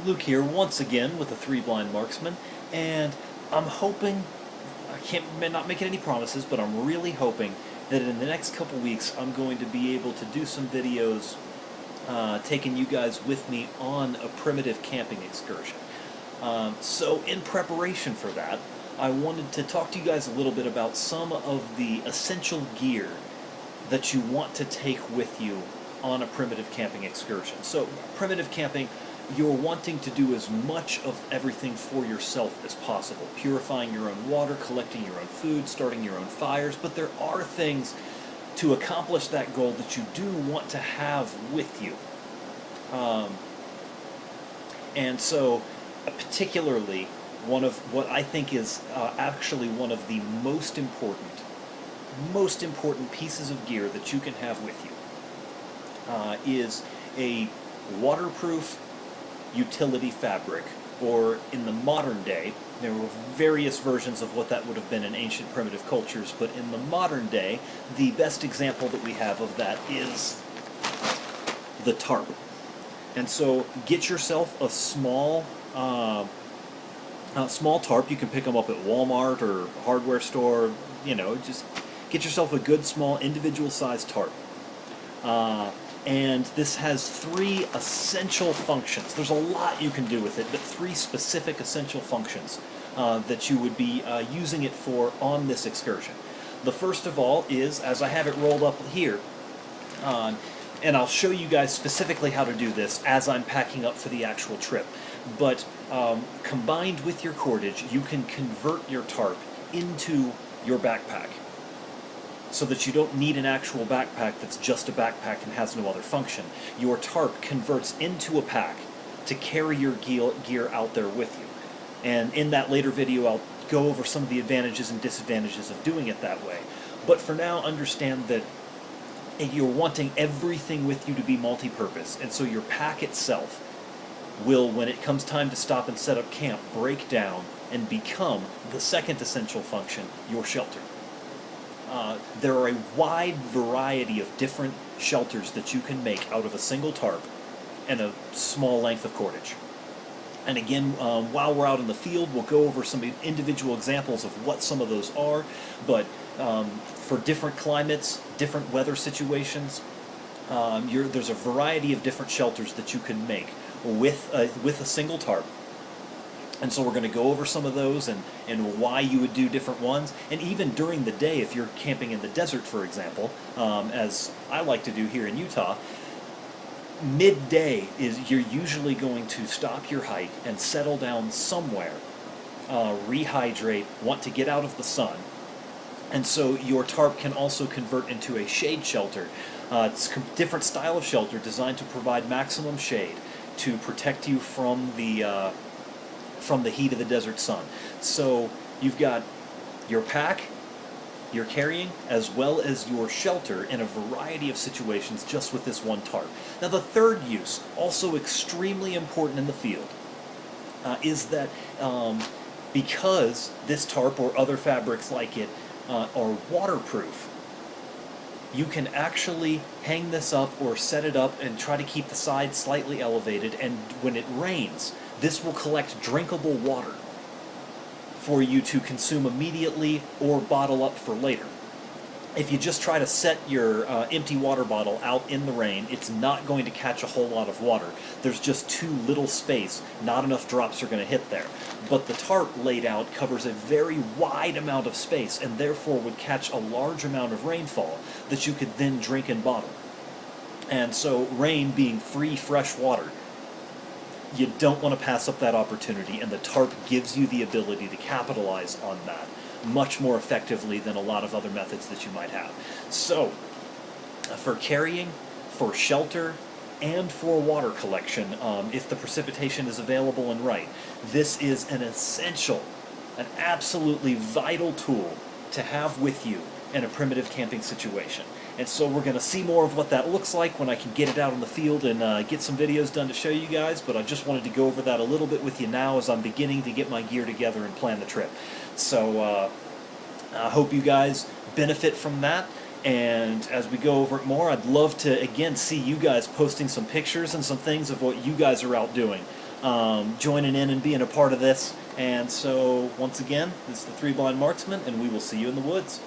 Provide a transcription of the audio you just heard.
Luke here once again with the Three Blind Marksmen, and I'm hoping, may not making any promises, but I'm really hoping that in the next couple weeks I'm going to be able to do some videos taking you guys with me on a primitive camping excursion. So in preparation for that, I wanted to talk to you guys a little bit about some of the essential gear that you want to take with you on a primitive camping excursion. So primitive camping, you're wanting to do as much of everything for yourself as possible. Purifying your own water, collecting your own food, starting your own fires, but there are things to accomplish that goal that you do want to have with you. And so, particularly, one of what I think is actually one of the most important pieces of gear that you can have with you is a waterproof utility fabric, or in the modern day, there were various versions of what that would have been in ancient primitive cultures, but in the modern day, the best example that we have of that is the tarp. And so get yourself a small tarp. You can pick them up at Walmart or hardware store. You know, just get yourself a good small individual sized tarp. And this has three essential functions. There's a lot you can do with it, but three specific essential functions that you would be using it for on this excursion. The first of all is, as I have it rolled up here, and I'll show you guys specifically how to do this as I'm packing up for the actual trip, but combined with your cordage, you can convert your tarp into your backpack, so that you don't need an actual backpack that's just a backpack and has no other function. Your tarp converts into a pack to carry your gear out there with you. And in that later video, I'll go over some of the advantages and disadvantages of doing it that way. But for now, understand that you're wanting everything with you to be multi-purpose, and so your pack itself will, when it comes time to stop and set up camp, break down and become the second essential function, your shelter. There are a wide variety of different shelters that you can make out of a single tarp and a small length of cordage. And again, while we're out in the field, we'll go over some individual examples of what some of those are, but for different climates, different weather situations, there's a variety of different shelters that you can make with a single tarp. And so we're going to go over some of those and why you would do different ones. And even during the day, if you're camping in the desert, for example, as I like to do here in Utah, midday is you're usually going to stop your hike and settle down somewhere, rehydrate, want to get out of the sun. And so your tarp can also convert into a shade shelter. It's a different style of shelter designed to provide maximum shade to protect you from the heat of the desert sun. So you've got your pack you're carrying, as well as your shelter in a variety of situations just with this one tarp. Now the third use, also extremely important in the field, is that because this tarp or other fabrics like it are waterproof, you can actually hang this up or set it up and try to keep the sides slightly elevated, and when it rains, this will collect drinkable water for you to consume immediately or bottle up for later. If you just try to set your empty water bottle out in the rain, it's not going to catch a whole lot of water. There's just too little space, not enough drops are going to hit there. But the tarp laid out covers a very wide amount of space and therefore would catch a large amount of rainfall that you could then drink and bottle. And so rain being free, fresh water, you don't want to pass up that opportunity, and the tarp gives you the ability to capitalize on that much more effectively than a lot of other methods that you might have. So, for carrying, for shelter, and for water collection, if the precipitation is available and right, this is an essential, an absolutely vital tool to have with you in a primitive camping situation. And so we're going to see more of what that looks like when I can get it out in the field and get some videos done to show you guys, but I just wanted to go over that a little bit with you now as I'm beginning to get my gear together and plan the trip. So I hope you guys benefit from that, and as we go over it more, I'd love to again see you guys posting some pictures and some things of what you guys are out doing joining in and being a part of this. And so, once again, this is the Three Blind Marksmen, and we will see you in the woods.